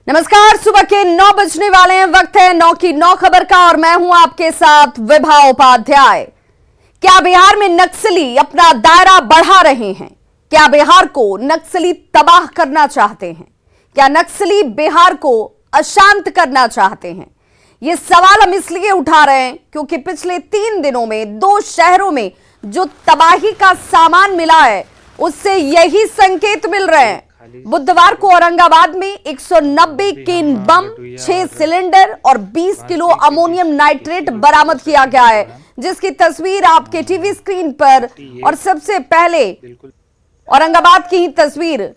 नमस्कार, सुबह के 9 बजने वाले हैं। वक्त है 9 की 9 खबर का और मैं हूं आपके साथ विभा उपाध्याय। क्या बिहार में नक्सली अपना दायरा बढ़ा रहे हैं? क्या बिहार को नक्सली तबाह करना चाहते हैं? क्या नक्सली बिहार को अशांत करना चाहते हैं? ये सवाल हम इसलिए उठा रहे हैं क्योंकि पिछले 3 दिनों में 2 शहरों में जो तबाही का सामान मिला है उससे यही संकेत मिल रहे हैं। बुधवार को औरंगाबाद में 190 केन बम, 6 सिलेंडर और 20 किलो अमोनियम नाइट्रेट बरामद किया गया है, जिसकी तस्वीर आपके टीवी स्क्रीन पर। और सबसे पहले औरंगाबाद की ही तस्वीर,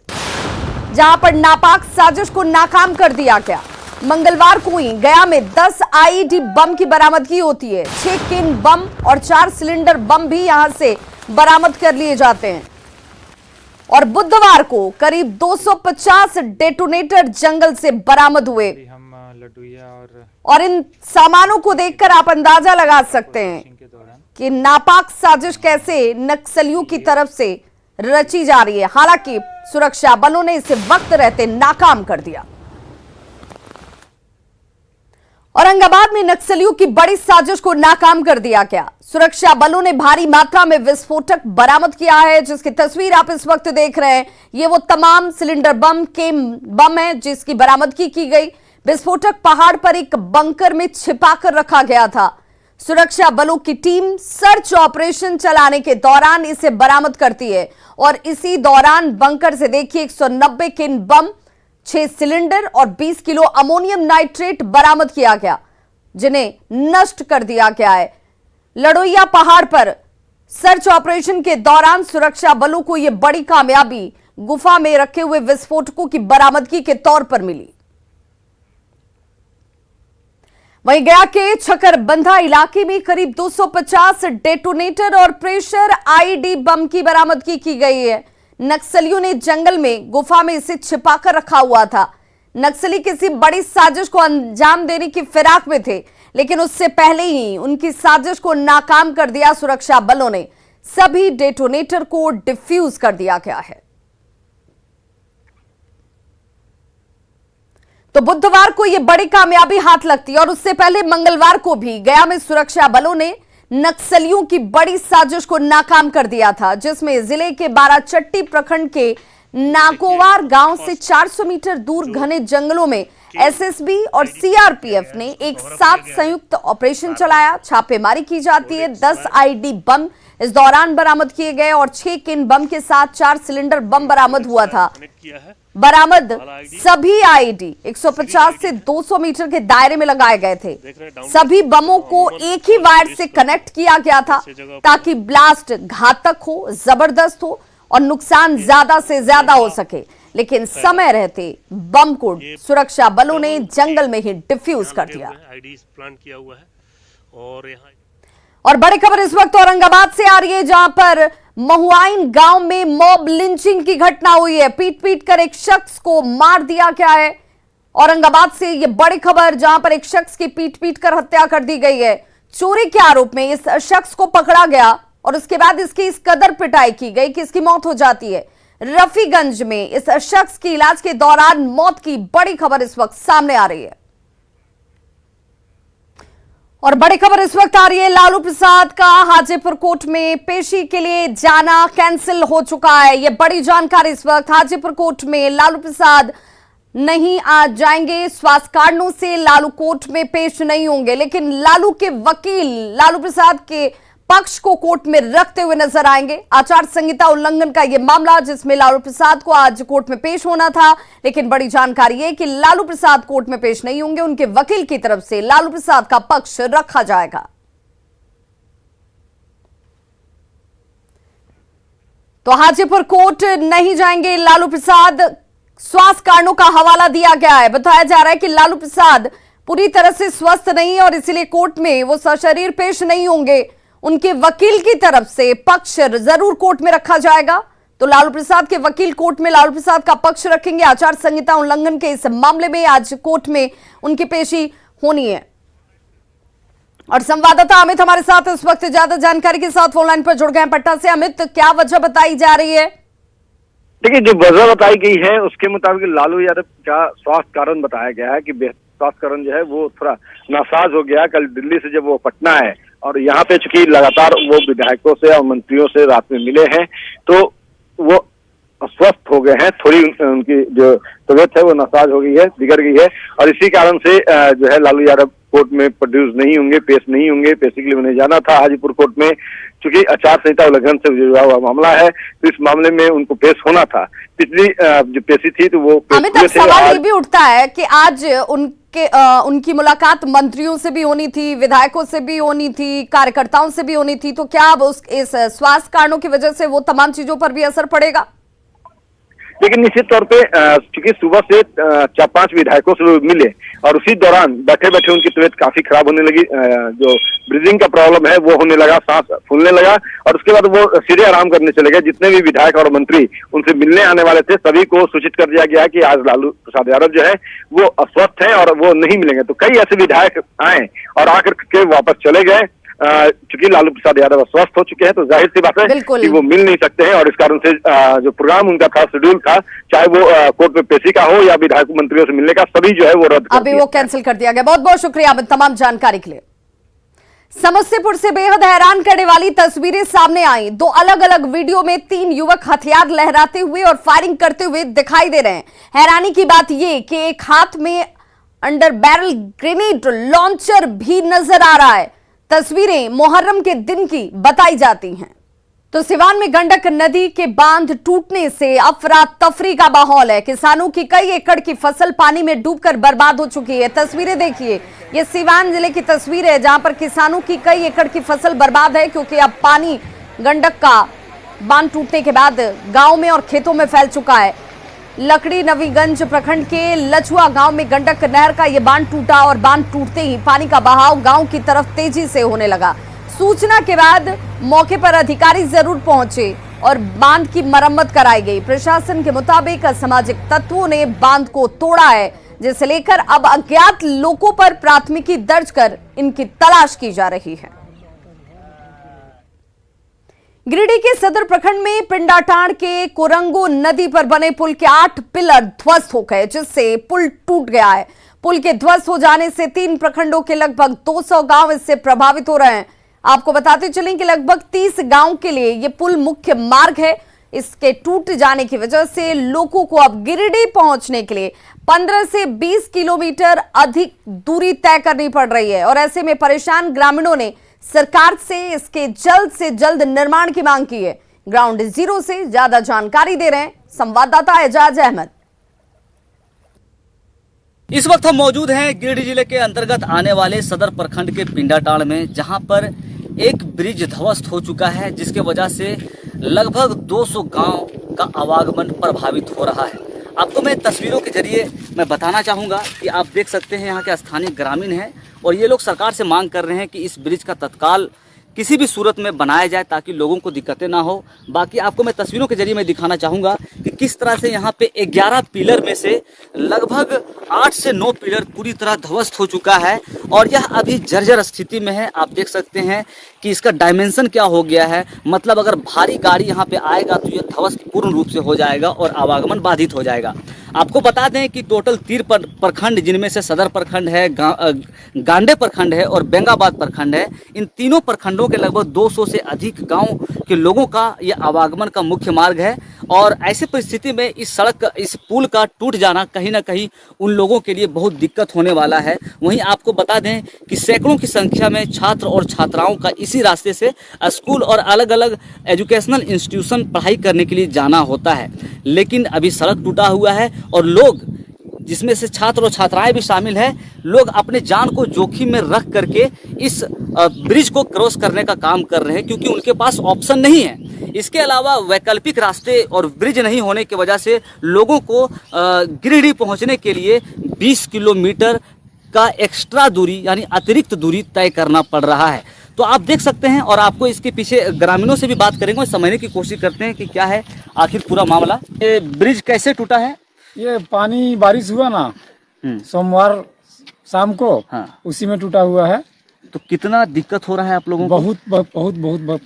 जहां पर नापाक साजिश को नाकाम कर दिया गया। मंगलवार को ही गया में 10 आईईडी बम की बरामदगी होती है। 6 केन बम और 4 सिलेंडर बम भी यहां से बरामद कर लिए जाते हैं। और बुधवार को करीब 250 डेटोनेटर जंगल से बरामद हुए। और इन सामानों को देखकर आप अंदाजा लगा सकते हैं कि नापाक साजिश कैसे नक्सलियों की तरफ से रची जा रही है। हालांकि सुरक्षा बलों ने इसे वक्त रहते नाकाम कर दिया। औरंगाबाद में नक्सलियों की बड़ी साजिश को नाकाम कर दिया गया। सुरक्षा बलों ने भारी मात्रा में विस्फोटक बरामद किया है, जिसकी तस्वीर आप इस वक्त देख रहे हैं। ये वो तमाम सिलेंडर बम, केन बम है जिसकी बरामदगी की गई। विस्फोटक पहाड़ पर एक बंकर में छिपाकर रखा गया था। सुरक्षा बलों की टीम सर्च ऑपरेशन चलाने के दौरान इसे बरामद करती है और इसी दौरान बंकर से देखिए 190 केन बम, 6 सिलेंडर और 20 किलो अमोनियम नाइट्रेट बरामद किया गया, जिन्हें नष्ट कर दिया गया है। लड़ोइया पहाड़ पर सर्च ऑपरेशन के दौरान सुरक्षा बलों को यह बड़ी कामयाबी गुफा में रखे हुए विस्फोटकों की बरामदगी के तौर पर मिली। वहीं गया के छकरबंधा इलाके में करीब 250 डेटोनेटर और प्रेशर आईईडी बम की बरामदगी की गई है। नक्सलियों ने जंगल में गुफा में इसे छिपाकर रखा हुआ था। नक्सली किसी बड़ी साजिश को अंजाम देने की फिराक में थे, लेकिन उससे पहले ही उनकी साजिश को नाकाम कर दिया सुरक्षा बलों ने। सभी डेटोनेटर को डिफ्यूज कर दिया गया है। तो बुधवार को यह बड़ी कामयाबी हाथ लगती है और उससे पहले मंगलवार को भी गया में सुरक्षा बलों ने नक्सलियों की बड़ी साजिश को नाकाम कर दिया था, जिसमें जिले के बाराचट्टी प्रखंड के नागोवार गांव से 400 मीटर दूर घने जंगलों में एसएसबी और सीआरपीएफ ने एक साथ संयुक्त ऑपरेशन चलाया। छापेमारी की जाती है। 10 आईईडी बम इस दौरान बरामद किए गए और 6 केन बम के साथ 4 सिलेंडर बम बरामद हुआ था। बरामद सभी आईईडी 150 से 200 मीटर के दायरे में लगाए गए थे। सभी बमों को एक ही वायर से कनेक्ट किया गया था ताकि ब्लास्ट घातक हो, जबरदस्त हो और नुकसान ज्यादा से ज्यादा हो सके। लेकिन समय रहते बम को सुरक्षा बलों ने जंगल में ही डिफ्यूज कर दिया। और बड़ी खबर इस वक्त औरंगाबाद से आ रही है, जहां पर महुआइन गांव में मॉब लिंचिंग की घटना हुई है। पीट पीट कर एक शख्स को मार दिया गया है। औरंगाबाद से यह बड़ी खबर, जहां पर एक शख्स की पीट पीट कर हत्या कर दी गई है। चोरी के आरोप में इस शख्स को पकड़ा गया और उसके बाद इसकी इस कदर पिटाई की गई कि इसकी मौत हो जाती है। रफीगंज में इस शख्स की इलाज के दौरान मौत की बड़ी खबर इस वक्त सामने आ रही है। और बड़ी खबर इस वक्त आ रही है, लालू प्रसाद का हाजीपुर कोर्ट में पेशी के लिए जाना कैंसिल हो चुका है। यह बड़ी जानकारी इस वक्त। हाजीपुर कोर्ट में लालू प्रसाद नहीं आ जाएंगे। स्वास्थ्य कारणों से लालू कोर्ट में पेश नहीं होंगे, लेकिन लालू के वकील लालू प्रसाद के पक्ष को कोर्ट में रखते हुए नजर आएंगे। आचार संहिता उल्लंघन का यह मामला, जिसमें लालू प्रसाद को आज कोर्ट में पेश होना था, लेकिन बड़ी जानकारी है कि लालू प्रसाद कोर्ट में पेश नहीं होंगे। उनके वकील की तरफ से लालू प्रसाद का पक्ष रखा जाएगा। तो हाजीपुर कोर्ट नहीं जाएंगे लालू प्रसाद। स्वास्थ्य कारणों का हवाला दिया गया है। बताया जा रहा है कि लालू प्रसाद पूरी तरह से स्वस्थ नहीं है और इसीलिए कोर्ट में वो सशरीर पेश नहीं होंगे। उनके वकील की तरफ से पक्ष जरूर कोर्ट में रखा जाएगा। तो लालू प्रसाद के वकील कोर्ट में लालू प्रसाद का पक्ष रखेंगे। आचार संहिता उल्लंघन के इस मामले में आज कोर्ट में उनकी पेशी होनी है। और संवाददाता अमित हमारे साथ इस वक्त ज्यादा जानकारी के साथ फोन लाइन पर जुड़ गए हैं पटना से। अमित, क्या वजह बताई जा रही है? देखिए, जो वजह बताई गई है उसके मुताबिक लालू यादव का स्वास्थ्य कारण बताया गया है कि स्वास्थ्य कारण जो है वो थोड़ा नासाज हो गया। कल दिल्ली से जब वो पटना है और यहाँ पे चूंकि लगातार वो विधायकों से और मंत्रियों से रात में मिले हैं तो वो अस्वस्थ हो गए हैं। थोड़ी उनकी जो तबीयत है वो नासाज हो गई है, बिगड़ गई है और इसी कारण से जो है लालू यादव कोर्ट में प्रोड्यूस नहीं होंगे, पेश नहीं होंगे। बेसिकली उन्हें जाना था हाजीपुर कोर्ट में, चूंकि आचार संहिता उल्लंघन से जुड़ा हुआ मामला है तो इस मामले में उनको पेश होना था। पिछली जो पेशी थी तो वो अमित, अब सवाल ये भी उठता है कि आज उनकी मुलाकात मंत्रियों से भी होनी थी, विधायकों से भी होनी थी, कार्यकर्ताओं से भी होनी थी, तो क्या अब इस स्वास्थ्य कारणों की वजह से वो तमाम चीजों पर भी असर पड़ेगा? लेकिन निश्चित तौर पे चूंकि सुबह से 4-5 विधायकों से मिले और उसी दौरान बैठे बैठे उनकी तबीयत काफी खराब होने लगी। जो ब्रीदिंग का प्रॉब्लम है वो होने लगा, सांस फूलने लगा और उसके बाद वो सीधे आराम करने चले गए। जितने भी विधायक और मंत्री उनसे मिलने आने वाले थे सभी को सूचित कर दिया गया कि आज लालू प्रसाद यादव जो है वो अस्वस्थ है और वो नहीं मिलेंगे। तो कई ऐसे विधायक आए और आकर के वापस चले गए। चूंकि लालू प्रसाद यादव स्वस्थ हो चुके हैं तो जाहिर सी बात है कि वो मिल नहीं सकते हैं और इस कारण से जो प्रोग्राम उनका था, शेड्यूल था, चाहे वो कोर्ट में पेशी का हो या विधायक मंत्रियों से मिलने का, सभी जो है वो रद्द अभी वो कैंसिल कर दिया गया। बहुत बहुत शुक्रिया तमाम जानकारी के लिए। समस्तीपुर से बेहद हैरान करने वाली तस्वीरें सामने आई। 2 अलग अलग वीडियो में 3 युवक हथियार लहराते हुए और फायरिंग करते हुए दिखाई दे रहे हैं। हैरानी की बात यह कि एक हाथ में अंडर बैरल ग्रेनेड लॉन्चर भी नजर आ रहा है। तस्वीरें मुहर्रम के दिन की बताई जाती हैं। तो सिवान में गंडक नदी के बांध टूटने से अफरा तफरी का माहौल है। किसानों की कई एकड़ की फसल पानी में डूबकर बर्बाद हो चुकी है। तस्वीरें देखिए, ये सिवान जिले की तस्वीर है जहां पर किसानों की कई एकड़ की फसल बर्बाद है क्योंकि अब पानी गंडक का बांध टूटने के बाद गांव में और खेतों में फैल चुका है। लकड़ी नवीगंज प्रखंड के लछुआ गांव में गंडक नहर का यह बांध टूटा और बांध टूटते ही पानी का बहाव गांव की तरफ तेजी से होने लगा। सूचना के बाद मौके पर अधिकारी जरूर पहुंचे और बांध की मरम्मत कराई गई। प्रशासन के मुताबिक असामाजिक तत्वों ने बांध को तोड़ा है, जिसे लेकर अब अज्ञात लोगों पर प्राथमिकी दर्ज कर इनकी तलाश की जा रही है। गिरिडीह के सदर प्रखंड में पिंडाटांड के कोरंगो नदी पर बने पुल के 8 पिलर ध्वस्त हो गए, जिससे पुल टूट गया है। पुल के ध्वस्त हो जाने से 3 प्रखंडों के लगभग 200 गांव इससे प्रभावित हो रहे हैं। आपको बताते चलें कि लगभग 30 गांव के लिए यह पुल मुख्य मार्ग है। इसके टूट जाने की वजह से लोगों को अब गिरिडीह पहुंचने के लिए 15 से 20 किलोमीटर अधिक दूरी तय करनी पड़ रही है और ऐसे में परेशान ग्रामीणों ने सरकार से इसके जल्द से जल्द निर्माण की मांग की है। ग्राउंड जीरो से ज्यादा जानकारी दे रहे हैं संवाददाता एजाज अहमद। इस वक्त हम मौजूद हैं गिरिडीह जिले के अंतर्गत आने वाले सदर प्रखंड के पिंडाटांड में, जहां पर एक ब्रिज ध्वस्त हो चुका है, जिसके वजह से लगभग 200 गांव का आवागमन प्रभावित हो रहा है। आपको मैं तस्वीरों के जरिए मैं बताना चाहूँगा कि आप देख सकते हैं यहाँ के स्थानीय ग्रामीण हैं और ये लोग सरकार से मांग कर रहे हैं कि इस ब्रिज का तत्काल किसी भी सूरत में बनाया जाए ताकि लोगों को दिक्कतें ना हो। बाकी आपको मैं तस्वीरों के जरिए मैं दिखाना चाहूँगा कि किस तरह से यहाँ पे 11 पिलर में से लगभग 8 से 9 पिलर पूरी तरह ध्वस्त हो चुका है और यह अभी जर्जर स्थिति में है। आप देख सकते हैं कि इसका डायमेंशन क्या हो गया है, मतलब अगर भारी गाड़ी यहाँ पे आएगा तो यह ध्वस्त पूर्ण रूप से हो जाएगा और आवागमन बाधित हो जाएगा। आपको बता दें कि टोटल 3 प्रखंड, जिनमें से सदर प्रखंड है, गांडे प्रखंड है और बेंगाबाद प्रखंड है, इन तीनों प्रखंडों के लगभग 200 से अधिक गांव के लोगों का यह आवागमन का मुख्य मार्ग है और ऐसी परिस्थिति में इस पुल का टूट जाना कहीं ना कहीं उन लोगों के लिए बहुत दिक्कत होने वाला है। वहीं आपको बता दें कि सैकड़ों की संख्या में छात्र और छात्राओं का इसी रास्ते से स्कूल और अलग अलग एजुकेशनल इंस्टीट्यूशन पढ़ाई करने के लिए जाना होता है, लेकिन अभी सड़क टूटा हुआ है और लोग, जिसमें से छात्र और छात्राएं भी शामिल हैं, लोग अपने जान को जोखिम में रख करके इस ब्रिज को क्रॉस करने का काम कर रहे हैं क्योंकि उनके पास ऑप्शन नहीं है। इसके अलावा वैकल्पिक रास्ते और ब्रिज नहीं होने की वजह से लोगों को गिरिडीह पहुंचने के लिए 20 किलोमीटर का एक्स्ट्रा दूरी यानी अतिरिक्त दूरी तय करना पड़ रहा है। तो आप देख सकते हैं और आपको इसके पीछे ग्रामीणों से भी बात करेंगे और समझने की कोशिश करते हैं कि क्या है आखिर पूरा मामला। ये ब्रिज कैसे टूटा है? ये पानी बारिश हुआ ना सोमवार शाम को, हाँ। उसी में टूटा हुआ है। तो कितना दिक्कत हो रहा है आप लोगों को?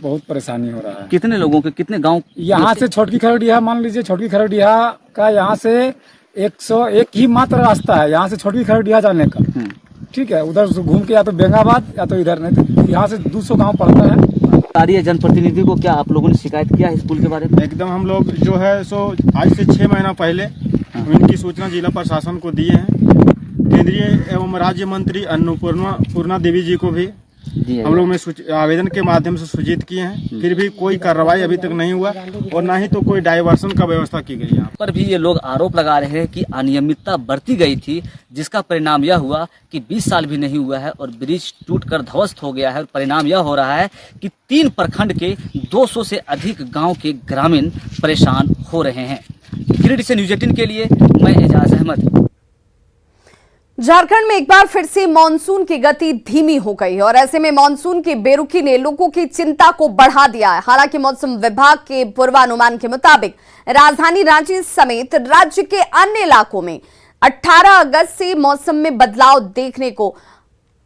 बहुत परेशानी हो रहा है। कितने लोगों के, कितने गांव? यहाँ से छोटकी खरौड़िया, मान लीजिए छोटकी खरौड़िया का यहाँ से 101 ही मात्र रास्ता है यहाँ से छोटकी खरौड़िया जाने का। ठीक है, उधर से घूम के या तो बेंगाबाद या तो इधर, नहीं तो यहाँ से 200 गांव पड़ता है। कार्य जनप्रतिनिधि को क्या आप लोगों ने शिकायत किया है स्कूल के बारे में? एकदम हम लोग जो है सो आज से 6 महीना पहले इनकी सूचना जिला प्रशासन को दिए हैं। केंद्रीय एवं राज्य मंत्री अन्नपूर्णा देवी जी को भी हम लोग ने आवेदन के माध्यम से सूचित किए हैं, फिर भी कोई कार्रवाई अभी तक नहीं हुआ और ना ही तो कोई डाइवर्सन का व्यवस्था की गई है। पर भी ये लोग आरोप लगा रहे हैं कि अनियमितता बरती गई थी, जिसका परिणाम यह हुआ कि 20 साल भी नहीं हुआ है और ब्रिज टूटकर ध्वस्त हो गया है। और परिणाम यह हो रहा है कि 3 प्रखंड के 200 से अधिक गांव के ग्रामीण परेशान हो रहे हैं। गिरिडीह से न्यूज़ 18 के लिए मैं एजाज अहमद। झारखंड में एक बार फिर से मानसून की गति धीमी हो गई और ऐसे में मानसून की बेरुखी ने लोगों की चिंता को बढ़ा दिया है। हालांकि मौसम विभाग के पूर्वानुमान के मुताबिक राजधानी रांची समेत राज्य के अन्य इलाकों में 18 अगस्त से मौसम में बदलाव देखने को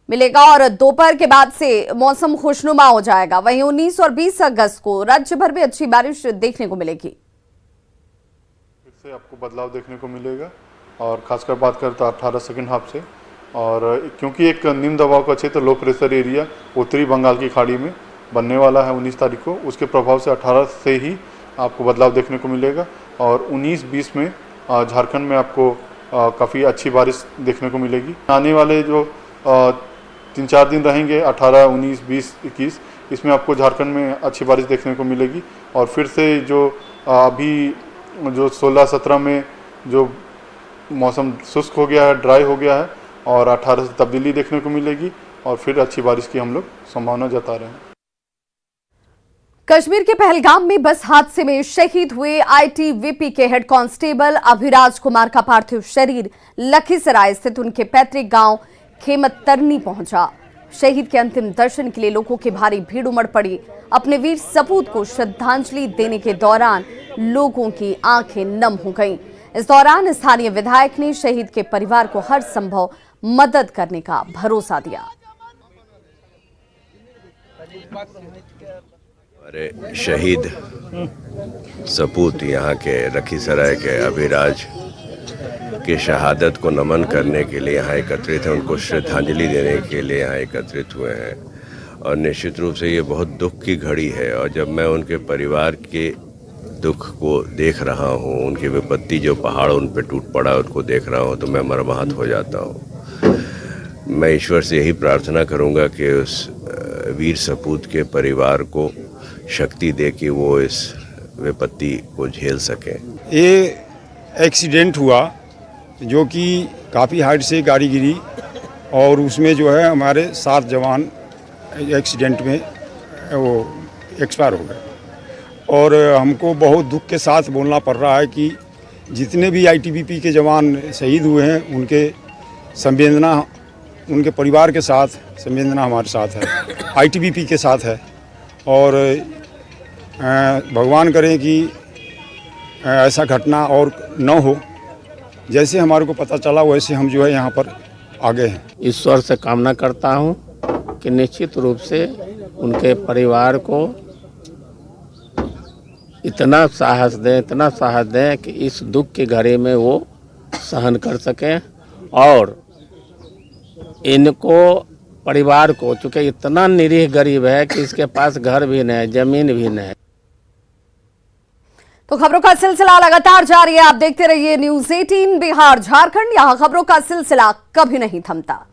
मिलेगा और दोपहर के बाद से मौसम खुशनुमा हो जाएगा। वहीं 19 और 20 अगस्त को राज्य भर में अच्छी बारिश देखने को मिलेगी। फिर से आपको बदलाव देखने को मिलेगा और खासकर बात करें तो 18 सेकेंड हाफ से, और क्योंकि एक निम्न दबाव का क्षेत्र लो प्रेशर एरिया उत्तरी बंगाल की खाड़ी में बनने वाला है 19 तारीख को, उसके प्रभाव से 18 से ही आपको बदलाव देखने को मिलेगा। और 19-20 में झारखंड में आपको काफ़ी अच्छी बारिश देखने को मिलेगी। आने वाले जो 3-4 दिन रहेंगे 18, 19, 20, 21, इसमें आपको झारखंड में अच्छी बारिश देखने को मिलेगी। और फिर से जो अभी जो 16-17 में जो मौसम शुष्क हो गया है, ड्राई हो गया है, और 18 से तब्दीली देखने को मिलेगी और फिर अच्छी बारिश की हम लोग संभावना जता रहे हैं। कश्मीर के पहलगाम में बस हादसे में शहीद हुए आईटीबीपी के हेड कांस्टेबल अभिराज कुमार का पार्थिव शरीर लखीसराय स्थित उनके पैतृक गांव खेमतरनी पहुंचा। शहीद के अंतिम दर्शन के लिए लोगों की भारी भीड़ उमड़ पड़ी। अपने वीर सपूत को श्रद्धांजलि देने के दौरान लोगों की आंखें नम हो गईं। इस दौरान स्थानीय विधायक ने शहीद के परिवार को हर संभव मदद करने का भरोसा दिया। अरे शहीद सपूत यहाँ के लखीसराय के अभिराज की शहादत को नमन करने के लिए यहाँ एकत्रित हैं, उनको श्रद्धांजलि देने के लिए यहाँ एकत्रित हुए हैं। और निश्चित रूप से ये बहुत दुख की घड़ी है और जब मैं उनके परिवार के दुख को देख रहा हूँ, उनकी विपत्ति जो पहाड़ उन पे टूट पड़ा उनको देख रहा हूँ तो मैं मर्माहत हो जाता हूँ। मैं ईश्वर से यही प्रार्थना करूँगा कि उस वीर सपूत के परिवार को शक्ति दे कि वो इस विपत्ति को झेल सकें। ये एक्सीडेंट हुआ जो कि काफ़ी हाइट से गाड़ी गिरी और उसमें जो है हमारे 7 जवान एक्सीडेंट में वो एक्सपायर हो गए। और हमको बहुत दुख के साथ बोलना पड़ रहा है कि जितने भी आईटीबीपी के जवान शहीद हुए हैं उनके संवेदना उनके परिवार के साथ संवेदना हमारे साथ है, आईटीबीपी के साथ है। और भगवान करें कि ऐसा घटना और न हो। जैसे हमारे को पता चला वैसे हम जो है यहाँ पर आ गए हैं। ईश्वर से कामना करता हूँ कि निश्चित रूप से उनके परिवार को इतना साहस दें कि इस दुख की घड़ी में वो सहन कर सकें। और इनको परिवार को, चूँकि इतना निरीह गरीब है कि इसके पास घर भी नहीं, जमीन भी नहीं। तो खबरों का सिलसिला लगातार जारी है। आप देखते रहिए न्यूज़ 18 बिहार झारखंड। यहाँ खबरों का सिलसिला कभी नहीं थमता।